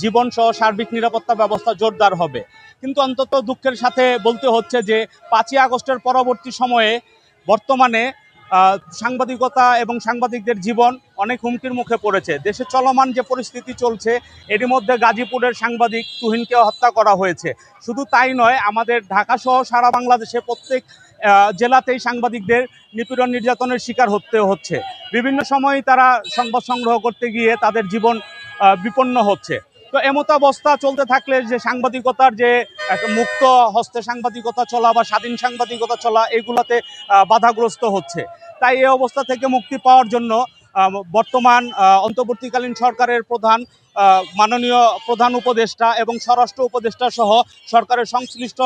জীবন সহ সার্বিক নিরাপত্তা ব্যবস্থা জোরদার হবে। কিন্তু অন্তত দুঃখের সাথে বলতে হচ্ছে যে 5ই আগস্টের পরবর্তী সময়ে বর্তমানে সাংবাদিকতা এবং সাংবাদিকদের জীবন অনেক হুমকির মুখে পড়েছে। দেশে চলমান যে পরিস্থিতি চলছে, এরই মধ্যে গাজীপুরের সাংবাদিক তুহিনকে হত্যা করা হয়েছে। শুধু তাই নয়, আমাদের ঢাকা সহ সারা বাংলাদেশে প্রত্যেক জেলাতেই সাংবাদিকদের নিপীড়ন নির্যাতনের শিকার হতে হচ্ছে। বিভিন্ন সময় তারা সংবাদ সংগ্রহ করতে গিয়ে তাদের জীবন বিপন্ন হচ্ছে। তো এমতাবস্থা চলতে থাকলে যে সাংবাদিকতার যে মুক্ত হস্তে সাংবাদিকতা চলা বা স্বাধীন সাংবাদিকতা চলা, এগুলাতে বাধাগ্রস্ত হচ্ছে। তাই এই অবস্থা থেকে মুক্তি পাওয়ার জন্য বর্তমান অন্তর্বর্তীকালীন সরকারের প্রধান, মাননীয় প্রধান উপদেষ্টা এবং স্বরাষ্ট্র উপদেষ্টা সহ সরকারের সংশ্লিষ্ট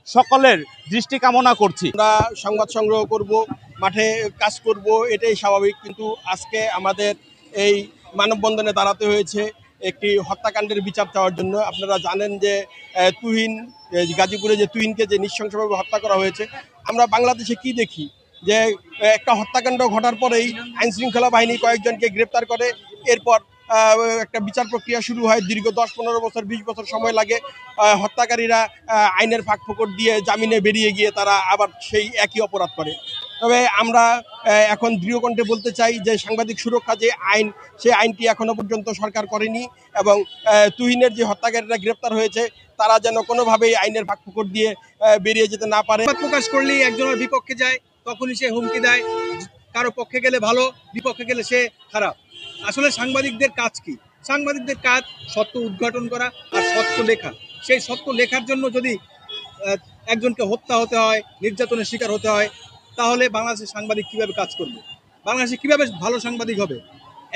সকলের দৃষ্টি কামনা করছি। আমরা সংবাদ সংগ্রহ করব, মাঠে কাজ করব, এটাই স্বাভাবিক। কিন্তু আজকে আমাদের এই মানববন্ধনে দাঁড়াতে হয়েছে একটি হত্যাকাণ্ডের বিচার চাওয়ার জন্য। আপনারা জানেন যে তুহিন, গাজীপুরে যে তুহিনকে যে নৃশংসভাবে হত্যা করা হয়েছে, আমরা বাংলাদেশে কি দেখি যে একটা হত্যাকাণ্ড ঘটার পরেই আইনশৃঙ্খলা বাহিনী কয়েকজনকে গ্রেপ্তার করে, এরপর একটা বিচার প্রক্রিয়া শুরু হয়। দীর্ঘ 10-15 বছর 20 বছর সময় লাগে। হত্যাকারীরা আইনের ফাঁকফোকর দিয়ে জামিনে বেরিয়ে গিয়ে তারা আবার সেই একই অপরাধ করে। তবে আমরা এখন দৃঢ়কণ্ঠে বলতে চাই যে সাংবাদিক সুরক্ষা যে আইন, সেই আইনটি এখনো পর্যন্ত সরকার করেনি এবং তুহিনের যে হত্যাকারীরা গ্রেপ্তার হয়েছে তারা যেন কোনোভাবেই আইনের ফাঁকফোকর দিয়ে বেরিয়ে যেতে না পারে। প্রকাশ করলেই একজনের বিপক্ষে যায়, তখনই সে হুমকি দেয়। কারো পক্ষে গেলে ভালো, বিপক্ষে গেলে সে খারাপ। আসলে সাংবাদিকদের কাজ কি? সাংবাদিকদের কাজ সত্য উদ্ঘাটন করা আর সত্য লেখা। সেই সত্য লেখার জন্য যদি একজনকে হত্যা হতে হয়, নির্যাতনের শিকার হতে হয়, তাহলে বাংলাদেশের সাংবাদিক কিভাবে কাজ করবে? বাংলাদেশে কিভাবে ভালো সাংবাদিক হবে?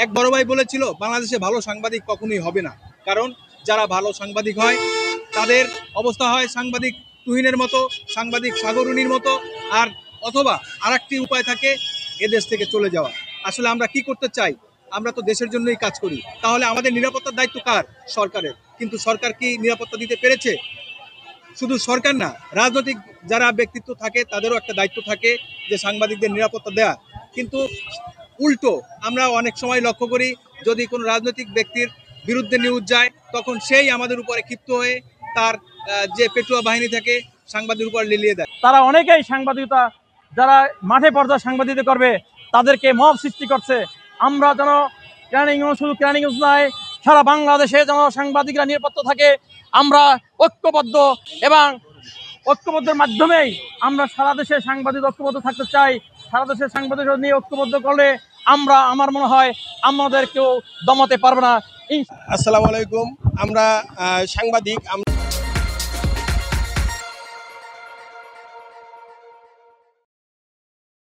এক বড় ভাই বলেছিল, বাংলাদেশে ভালো সাংবাদিক কখনোই হবে না। কারণ যারা ভালো সাংবাদিক হয় তাদের অবস্থা হয় সাংবাদিক তুহিনের মতো, সাংবাদিক সাগরুনির মতো, আর অথবা আরেকটি উপায় থাকে এদেশ থেকে চলে যাওয়া। আসলে আমরা কি করতে চাই? আমরা তো দেশের জন্যই কাজ করি। তাহলে আমাদের নিরাপত্তার দায়িত্ব কার? সরকারের। কিন্তু সরকার কি নিরাপত্তা দিতে পেরেছে? শুধু সরকার না, রাজনৈতিক যারা ব্যক্তিত্ব থাকে তাদেরও একটা দায়িত্ব থাকে যে সাংবাদিকদের নিরাপত্তা দেয়া। কিন্তু উল্টো আমরা অনেক সময় লক্ষ্য করি, যদি কোনো রাজনৈতিক ব্যক্তির বিরুদ্ধে নিউজ যায় তখন সেই আমাদের উপরে ক্ষিপ্ত হয়ে তার যে পেটুয়া বাহিনী থাকে সাংবাদিকের উপর লিলিয়ে দেয়। তারা অনেকেই সাংবাদিকতা, যারা মাঠে পর্যায়ে সাংবাদিকতা করবে তাদেরকে মব সৃষ্টি করছে। আমরা যেন শুধু ক্যানিংগঞ্জ নয়, সারা বাংলাদেশে যেন সাংবাদিকরা নিরাপত্তা থাকে, আমরা ঐক্যবদ্ধ এবং ঐক্যবদ্ধের মাধ্যমেই আমরা সারা দেশে সাংবাদিক ঐক্যবদ্ধ থাকতে চাই। সারা দেশের সাংবাদিক নিয়ে ঐক্যবদ্ধ করলে আমার মনে হয় আমাদের কেউ দমাতে পারবে না। আসসালামু আলাইকুম। আমরা সাংবাদিক।